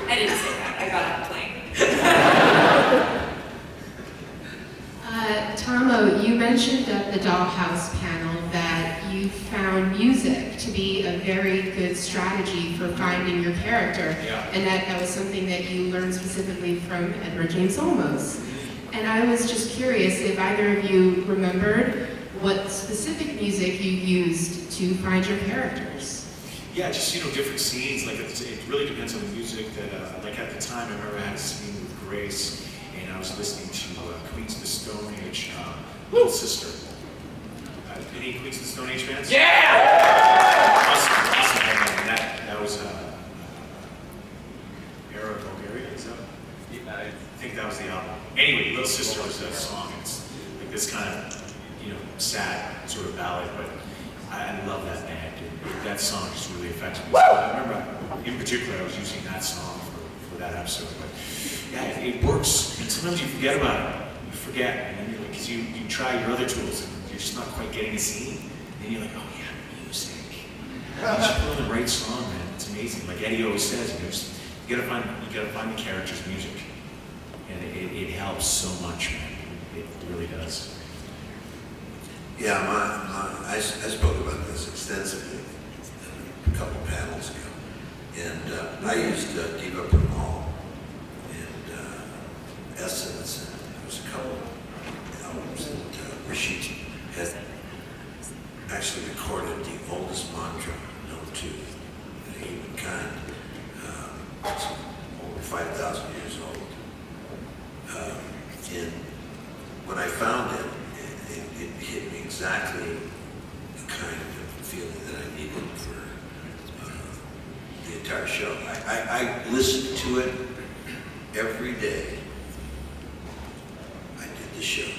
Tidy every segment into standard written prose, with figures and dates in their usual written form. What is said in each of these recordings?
I didn't say that. I got on the plane. Tomo, you mentioned at the Dollhouse panel that you found music to be a very good strategy for finding your character, and that was something that you learned specifically from Edward James Olmos. And I was just curious if either of you remembered what specific music you used to find your characters. Yeah, just, different scenes. Like, it really depends on the music that, like, at the time, I remember I had a scene with Grace, and I was listening to Queens of the Stone Age, Little Sister. Any Queens of the Stone Age fans? Yeah! Awesome. And that was Era Bulgaria, is that? Yeah, I think that was the album. Anyway, Little Sister was that song. It's like this kind of, sad sort of ballad, but I love that band. And that song just really affects me. So I remember, in particular, I was using that song for that episode. But yeah, it works. And sometimes you forget about it. You forget, and then because you try your other tools, and you're just not quite getting a scene. And then you're like, oh yeah, music. You just put on the right song, man. It's amazing. Like Eddie always says, you gotta find the character's music, and it helps so much, man. It really does. Yeah, I spoke about this extensively a couple panels ago, and I used Deep Up and Mall and Essence, and there was a couple albums that Rashid had actually recorded the oldest mantra known to humankind. It's over 5,000 years old. And when I found it, it hit me exactly the kind of feeling that I needed for the entire show. I listened to it every day I did the show.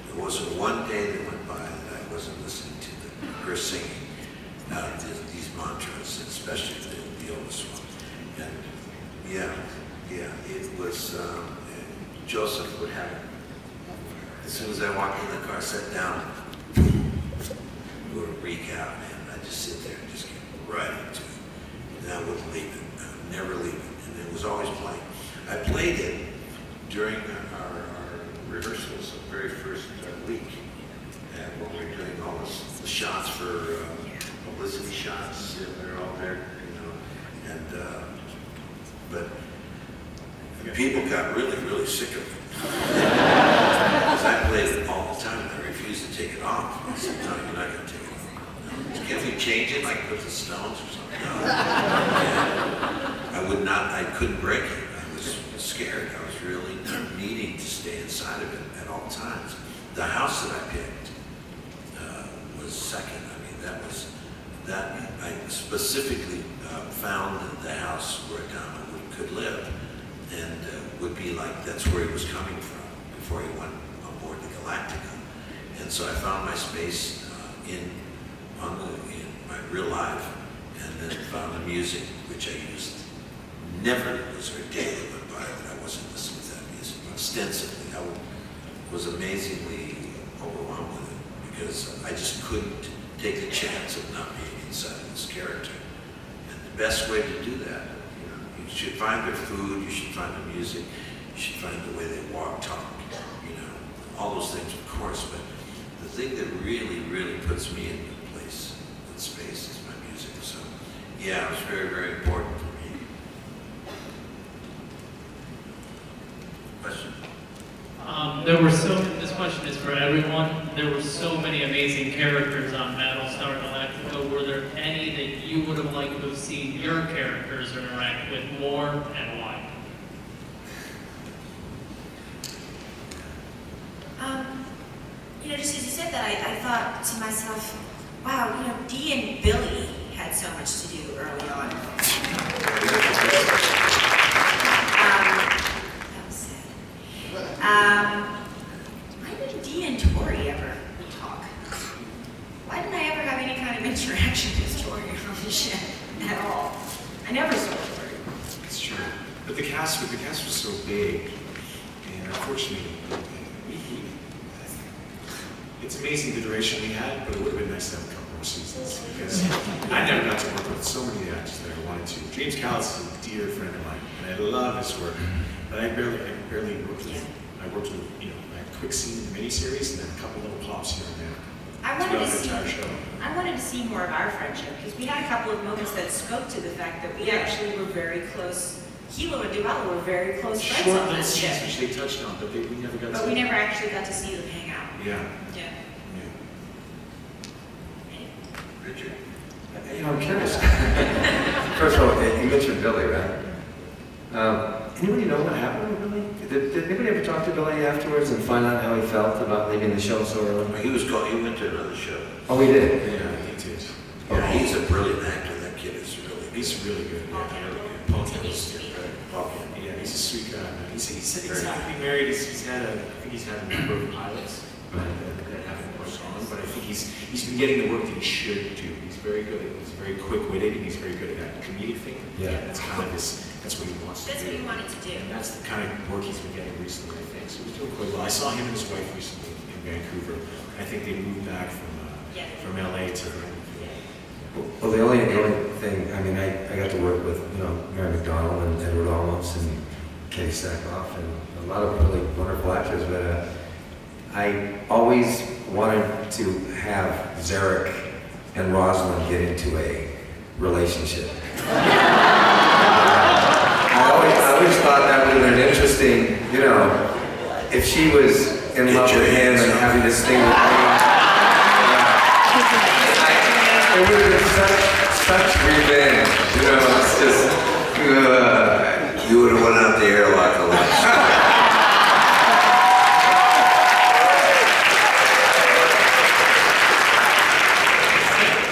There wasn't one day that went by that I wasn't listening to her singing these mantras, especially the oldest one. And it was, Joseph would have it. As soon as I walked in the car, sat down, it would freak out, man. I'd just sit there and just get right into it. And I wouldn't leave it. I would never leave it. And it was always playing. I played it during our rehearsals the very first week. And when we were doing all the shots for publicity shots, they're all there, And, but people got really, really sick of it. Because I played it all the time and I refused to take it off. I said, no, you're not going to take it off. No. Can't we change it, like with the Stones or something? No. I couldn't break it. I was scared. I was really needing to stay inside of it at all times. The house that I picked was second. I specifically found the house where Dama could live. And would be like, that's where he was coming from before he went on board the Galactica. And so I found my space in my real life, and then found the music, which I used. Never was there a day that went by that I wasn't listening to that music extensively. I was amazingly overwhelmed with it, because I just couldn't take the chance of not being inside of this character. And the best way to do that, you should find their food, you should find the music, you should find the way they walk, talk, all those things, of course, but the thing that really, really puts me in a place, in space, is my music. So, yeah, it was very, very important for me. Question? This question is for everyone. There were so many amazing characters on Battlestar Galactica. Were there any that you would have liked to have seen your characters interact with more, and why? Just as you said that, I thought to myself, wow, Dee and Billy had so much to do early on. That was sad. Why didn't Dee and Tori ever talk? Why didn't I ever have any kind of interaction with Tori on the ship at all? I never saw Tori. It's true. But the cast was so big, and unfortunately, it's amazing the duration we had, but it would have been nice to have a couple more seasons because I never got to work with so many of the actors that I wanted to. James Callis is a dear friend of mine, and I love his work, but I barely worked with him. I worked with, you know, a quick scene in the miniseries and then a couple little pops here and there. I wanted to Throughout the see. entire show. I wanted to see more of our friendship because we had a couple of moments that spoke to the fact that we actually were very close. Hilo and Duella were very close friends Short on little this scenes ship, which they touched on, but we never got but to. we never actually got to see them hang out. Yeah. Yeah. Richard? You know, I'm curious. First of all, you mentioned Billy, right? Anybody know what happened with Billy? Did anybody ever talk to Billy afterwards and find out how he felt about leaving the show so early? He went to another show. Oh, he did? Yeah, he did. Yeah, he's a brilliant actor. That kid is really good. He's really good. Paul Yeah, Campbell. really good. Paul Continues to Campbell. be. Paul Campbell. Yeah, he's a sweet guy, man. He said he's happily married. I think he's had a number of pilots that haven't worked on, but I think he's been getting the work that he should do. He's very good. He's very quick-witted, and he's very good at that comedic thing. Yeah. That's kind of that's what he wants to That's do. what he wanted to do. And that's the kind of work he's been getting recently, I think. So he's doing quite well. I saw him and his wife recently in Vancouver. I think they moved back from LA to. Well, the only thing, I mean, I got to work with, you know, Mary McDonald and Edward Olmos and Katie Sackhoff and a lot of really wonderful actors, but I always wanted to have Zarek and Rosalind get into a relationship. I always thought that would have been interesting, you know, if she was in love with him and having this thing with me. It would have been such revenge, you know, it's just, You would have went out the airlock a lot.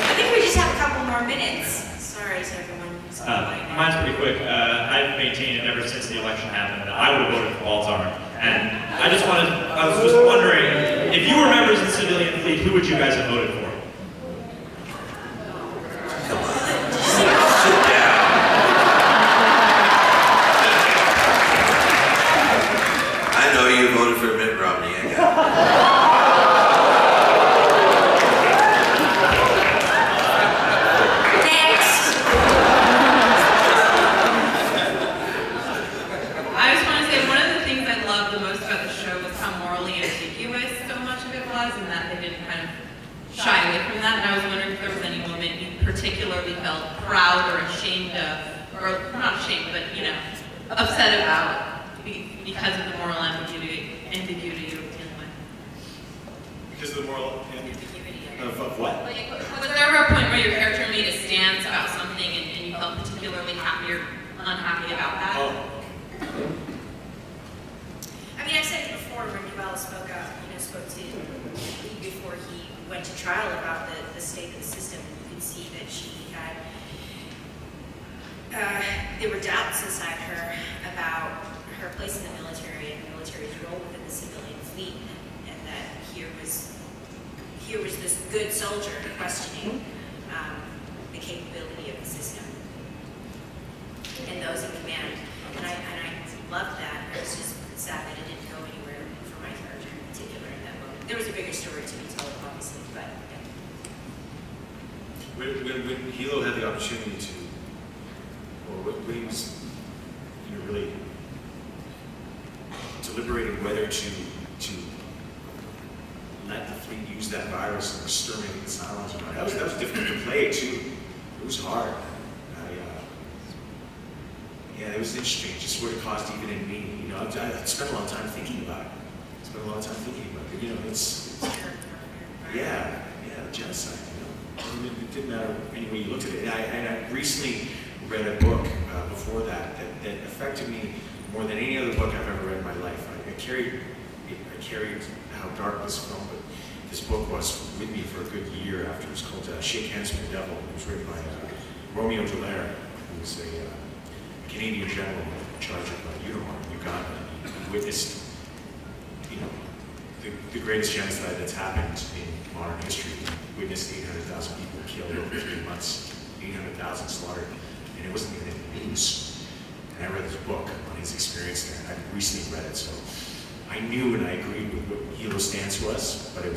I think we just have a couple more minutes. Sorry to everyone who's online now. Mine's pretty quick. I've maintained it ever since the election happened that I would have voted for Baltar. And I was just wondering, if you were members of the civilian fleet, who would you guys have voted for? Come on. Sit down. I know you voted for Mitt Romney. I got it. Next. I just want to say one of the things I loved the most about the show was how morally ambiguous so much of it was, and that they didn't kind of shy away from that. And I was wondering if there was any moment you particularly felt proud or ashamed of, or not ashamed, but upset about because of the moral ambiguity you were dealing with. Because of the moral Ambiguity of what? Like, was there ever a point where your character made a stance about something and you felt particularly happy or unhappy about that? Oh. I mean, I've said it before when Duella spoke to me before he went to trial about the state of the system. You could see that she had, there were doubts inside her about her place in the military and the military's role within the civilian fleet, and that here was this good soldier questioning the capability of the system and those in command. And I loved that. I was just sad that it didn't go anywhere for my character in particular in that moment. There was a bigger story to be told, obviously, but When Hilo had the opportunity to, or when he was, really deliberating whether to let the fleet use that virus and exterminate the Cylons or not, that was difficult to play too. It was hard. Yeah, it was interesting, just what it caused even in me. I spent a lot of time thinking about it. It's genocide, I mean, it didn't matter any way you looked at it. And I recently read a book before that affected me more than any other book I've ever read in my life. I carried how dark this film, but this book was with me for a good year after. It was called Shake Hands with the Devil. It was written by Romeo Dallaire, who was a Canadian general in charge of Unimar in Uganda. He witnessed, the greatest genocide that's happened in modern history. He witnessed 800,000 people killed over 3 months, 800,000 slaughtered, and it wasn't even in the news. And I read this book on his experience there. I recently read it, so I knew and I agreed with what Hilo's stance was, but it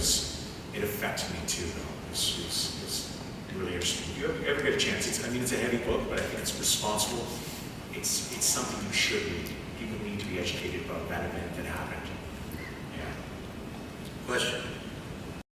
affected me too, though. It is really interesting. If you ever get a chance, it's a heavy book, but I think it's responsible. It's something you should read. People need to be educated about that event that happened. Yeah. Question?